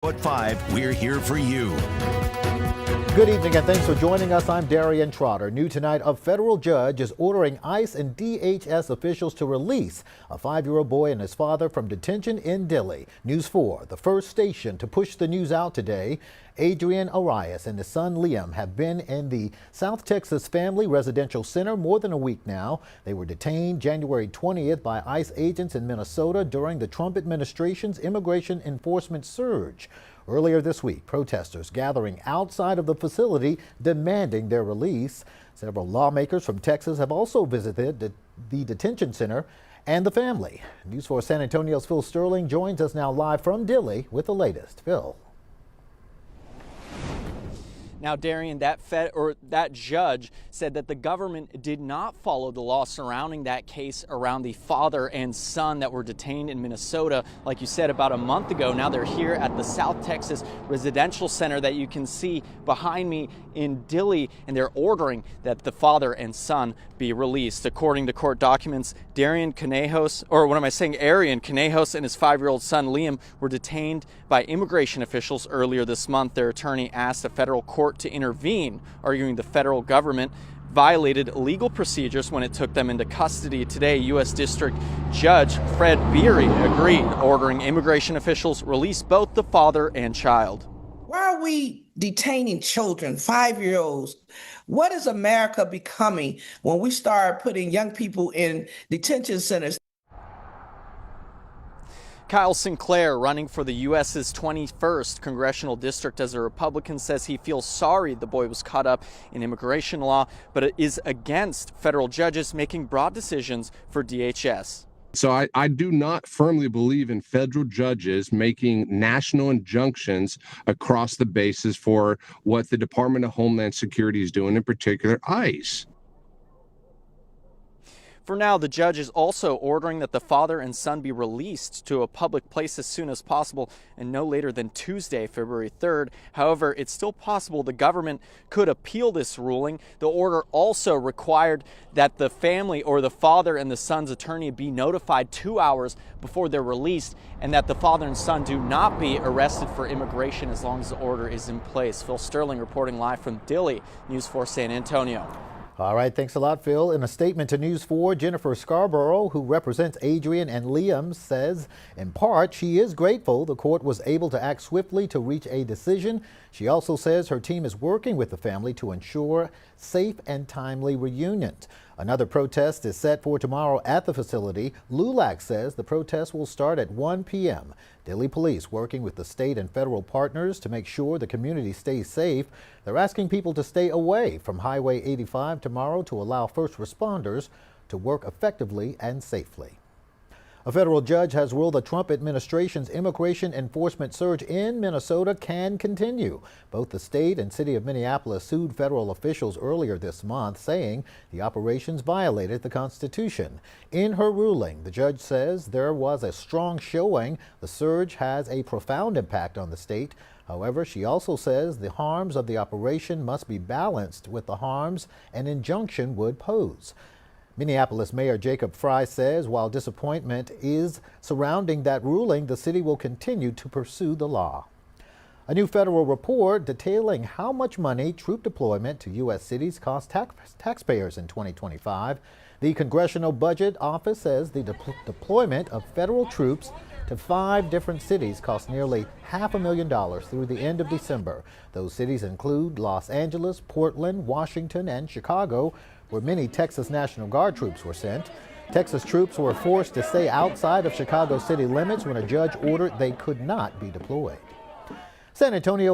At 5, we're here for you. Good evening and thanks for joining us. I'm Darian Trotter. New tonight, a federal judge is ordering ICE and DHS officials to release a 5-year-old boy and his father from detention in Dilley. News 4, the first station to push the news out today. Adrian Arias and his son Liam have been in the South Texas Family Residential Center more than a week now. They were detained January 20th by ICE agents in Minnesota during the Trump administration's immigration enforcement surge. Earlier this week, protesters gathering outside of the facility demanding their release. Several lawmakers from Texas have also visited the detention center and the family. News 4 San Antonio's Phil Sterling joins us now live from Dilley with the latest. Phil. Now, Darian, that judge said that the government did not follow the law surrounding that case around the father and son that were detained in Minnesota, like you said, about a month ago. Now they're here at the South Texas Residential Center that you can see behind me in Dilley, and they're ordering that the father and son be released. According to court documents, Arian Conejo and his 5-year-old son Liam were detained by immigration officials earlier this month. Their attorney asked a federal court to intervene, arguing the federal government violated legal procedures when it took them into custody. Today, U.S. District Judge Fred Beery agreed, ordering immigration officials release both the father and child. Why are we detaining children, 5-year-olds? What is America becoming when we start putting young people in detention centers? Kyle Sinclair, running for the U.S.'s 21st congressional district as a Republican, says he feels sorry the boy was caught up in immigration law, but it is against federal judges making broad decisions for DHS. So I do not firmly believe in federal judges making national injunctions across the bases for what the Department of Homeland Security is doing, in particular ICE. For now, the judge is also ordering that the father and son be released to a public place as soon as possible and no later than Tuesday, February 3rd. However, it's still possible the government could appeal this ruling. The order also required that the family or the father and the son's attorney be notified 2 hours before they're released, and that the father and son do not be arrested for immigration as long as the order is in place. Phil Sterling reporting live from Dilley, News 4 San Antonio. All right, thanks a lot, Phil. In a statement to News 4, Jennifer Scarborough, who represents Adrian and Liam, says, in part, she is grateful the court was able to act swiftly to reach a decision. She also says her team is working with the family to ensure safe and timely reunions. Another protest is set for tomorrow at the facility. LULAC says the protest will start at 1 p.m. Dilley police working with the state and federal partners to make sure the community stays safe. They're asking people to stay away from Highway 85 tomorrow to allow first responders to work effectively and safely. A federal judge has ruled the Trump administration's immigration enforcement surge in Minnesota can continue. Both the state and city of Minneapolis sued federal officials earlier this month, saying the operations violated the Constitution. In her ruling, the judge says there was a strong showing the surge has a profound impact on the state. However, she also says the harms of the operation must be balanced with the harms an injunction would pose. Minneapolis Mayor Jacob Frey says while disappointment is surrounding that ruling, the city will continue to pursue the law. A new federal report detailing how much money troop deployment to U.S. cities cost taxpayers in 2025. The Congressional Budget Office says the deployment of federal troops to 5 different cities cost nearly $500,000 through the end of December. Those cities include Los Angeles, Portland, Washington, and Chicago, where many Texas National Guard troops were sent. Texas troops were forced to stay outside of Chicago city limits when a judge ordered they could not be deployed. San Antonio